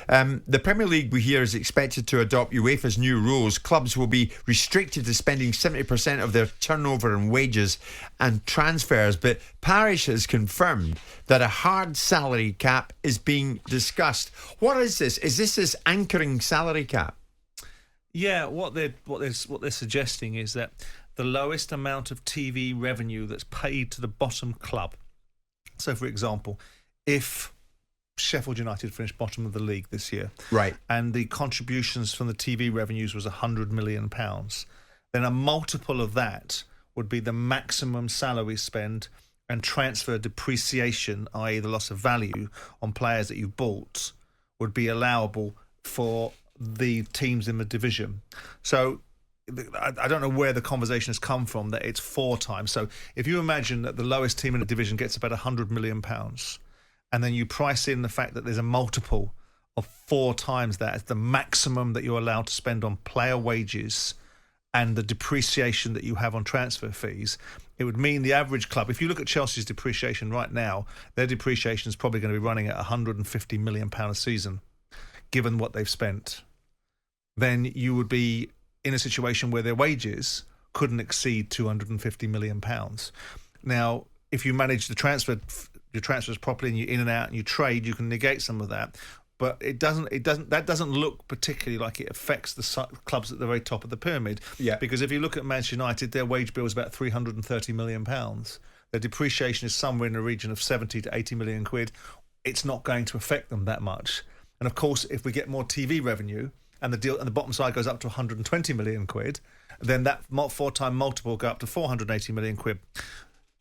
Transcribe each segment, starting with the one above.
The Premier League, we hear, is expected to adopt UEFA's new rules. Clubs will be restricted to spending 70% of their turnover on wages and transfers. But Parish has confirmed that a hard salary cap is being discussed. What is this? Is this anchoring salary cap? Yeah, what they're suggesting is that the lowest amount of TV revenue that's paid to the bottom club. So, for example, if Sheffield United finished bottom of the league this year, right, and the contributions from the TV revenues was £100 million, then a multiple of that would be the maximum salary spend and transfer depreciation, i.e. the loss of value on players that you bought, would be allowable for the teams in the division. So I don't know where the conversation has come from that it's 4 times. So if you imagine that the lowest team in the division gets about £100 million, and then you price in the fact that there's a multiple of 4 times that as the maximum that you're allowed to spend on player wages and the depreciation that you have on transfer fees, it would mean the average club, if you look at Chelsea's depreciation right now, their depreciation is probably going to be running at £150 million a season, given what they've spent. Then you would be in a situation where their wages couldn't exceed £250 million. Now, if you manage your transfers properly and you're in and out and you trade, you can negate some of that. But that doesn't look particularly like it affects the clubs at the very top of the pyramid. Yeah. Because if you look at Manchester United, their wage bill is about £330 million. Their depreciation is somewhere in the region of 70 to 80 million quid. It's not going to affect them that much. And of course, if we get more TV revenue and the bottom side goes up to 120 million quid, then that 4-time multiple will go up to 480 million quid.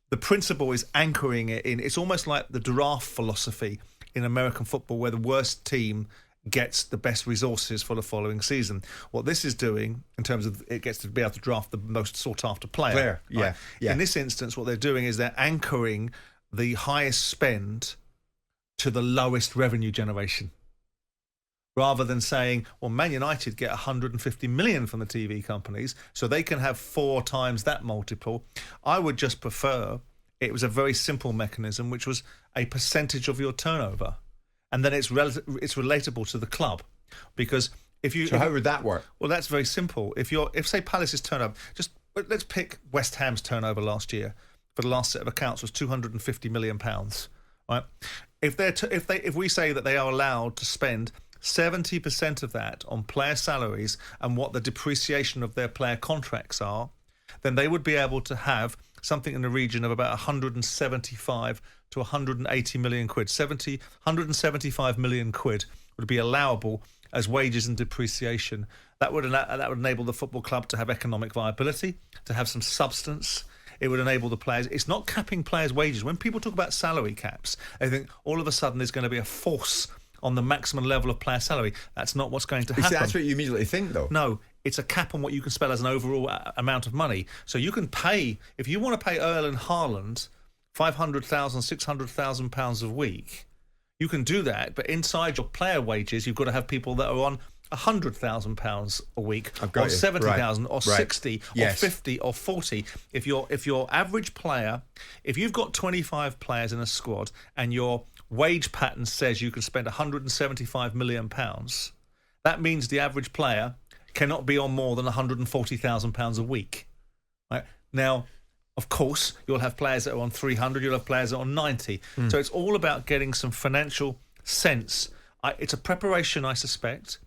The principle is anchoring it in. It's almost like the draft philosophy in American football, where the worst team gets the best resources for the following season. What this is doing, in terms of it gets to be able to draft the most sought-after player. Yeah. In this instance, what they're doing is they're anchoring the highest spend to the lowest revenue generation, rather than saying, well, Man United get 150 million from the TV companies, so they can have 4 times that multiple. I would just prefer it was a very simple mechanism, which was a percentage of your turnover, and then it's relatable to the club. Because So how would that work? Well, that's very simple. If say Palace's turnover, let's pick West Ham's turnover last year for the last set of accounts was £250 million, right? If we say that they are allowed to spend 70% of that on player salaries and what the depreciation of their player contracts are, then they would be able to have something in the region of about 175 to 180 million quid. 175 million quid would be allowable as wages and depreciation. That would enable the football club to have economic viability, to have some substance. It would enable the players. It's not capping players' wages. When people talk about salary caps, they think all of a sudden there's going to be a force on the maximum level of player salary. That's not what's going to happen. That's what you immediately think, though. No, it's a cap on what you can spend as an overall amount of money. So you can pay, if you want to pay Erling Haaland £500,000, £600,000 a week, you can do that. But inside your player wages, you've got to have people that are on £100,000 a week, or 70,000, or 60, or 50, or 40. If your average player, if you've got 25 players in a squad and your wage pattern says you can spend £175 million, that means the average player cannot be on more than £140,000 a week. Right? Now, of course, you'll have players that are on 300, you'll have players that are on 90. So it's all about getting some financial sense. It's a preparation, I suspect,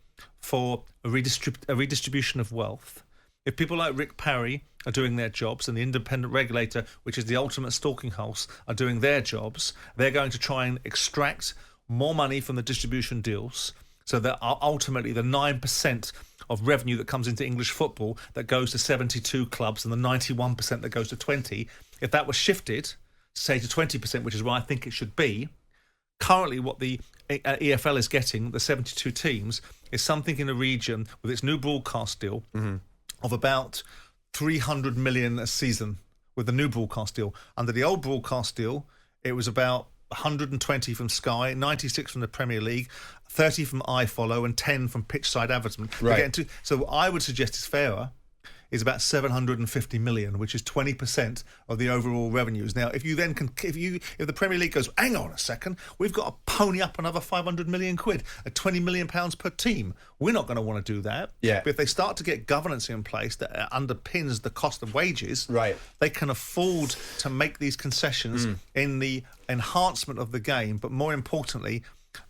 for a redistribution of wealth. If people like Rick Parry are doing their jobs and the independent regulator, which is the ultimate stalking horse, are doing their jobs, they're going to try and extract more money from the distribution deals, so that ultimately the 9% of revenue that comes into English football that goes to 72 clubs and the 91% that goes to 20, if that was shifted, say to 20%, which is where I think it should be, currently what the EFL is getting, the 72 teams, is something in the region with its new broadcast deal of about 300 million a season with the new broadcast deal. Under the old broadcast deal, it was about 120 from Sky, 96 from the Premier League, 30 from iFollow, and 10 from pitch side advertisement. Right. So what I would suggest is fairer is about 750 million, which is 20% of the overall revenues. Now, if the Premier League goes, hang on a second, we've got to pony up another 500 million quid at 20 million pounds per team. We're not going to want to do that. Yeah. But if they start to get governance in place that underpins the cost of wages, right, they can afford to make these concessions in the enhancement of the game, but more importantly,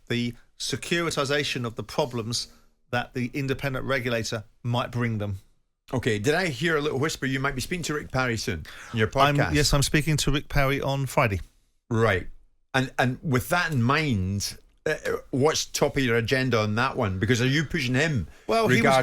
the securitization of the problems that the independent regulator might bring them. Okay, did I hear a little whisper you might be speaking to Rick Parry soon in your podcast? Yes, I'm speaking to Rick Parry on Friday. Right. And with that in mind, what's top of your agenda on that one? Because are you pushing him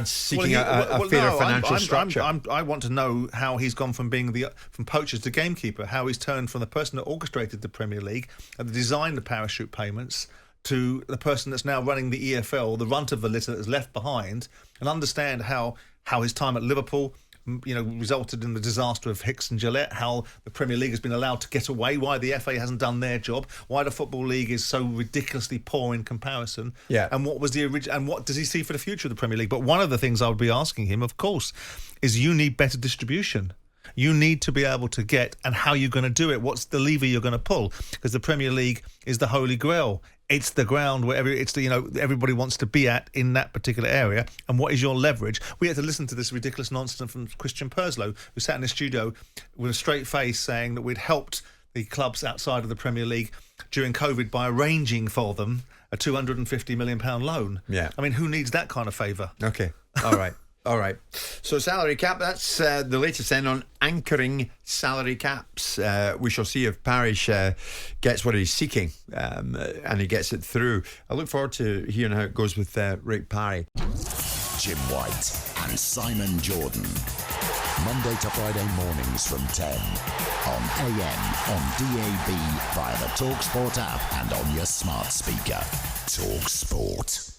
seeking a fairer financial structure? I want to know how he's gone from being from poacher to gamekeeper, how he's turned from the person that orchestrated the Premier League and designed the parachute payments to the person that's now running the EFL, the runt of the litter that's left behind, and understand how his time at Liverpool, resulted in the disaster of Hicks and Gillette, how the Premier League has been allowed to get away, why the FA hasn't done their job, why the Football League is so ridiculously poor in comparison, and what was the original, and what does he see for the future of the Premier League. But one of the things I would be asking him, of course, is you need better distribution. You need to be able to get, and how you're going to do it. What's the lever you're going to pull? Because the Premier League is the holy grail. It's the ground where everybody wants to be at in that particular area. And what is your leverage? We had to listen to this ridiculous nonsense from Christian Perslow, who sat in the studio with a straight face saying that we'd helped the clubs outside of the Premier League during COVID by arranging for them a £250 million loan. Yeah. I mean, who needs that kind of favour? Okay. All right. All right. So salary cap, that's the latest then on anchoring salary caps. We shall see if Parish gets what he's seeking and he gets it through. I look forward to hearing how it goes with Rick Parry. Jim White and Simon Jordan. Monday to Friday mornings from 10 on AM, on DAB, via the talkSPORT app and on your smart speaker. talkSPORT.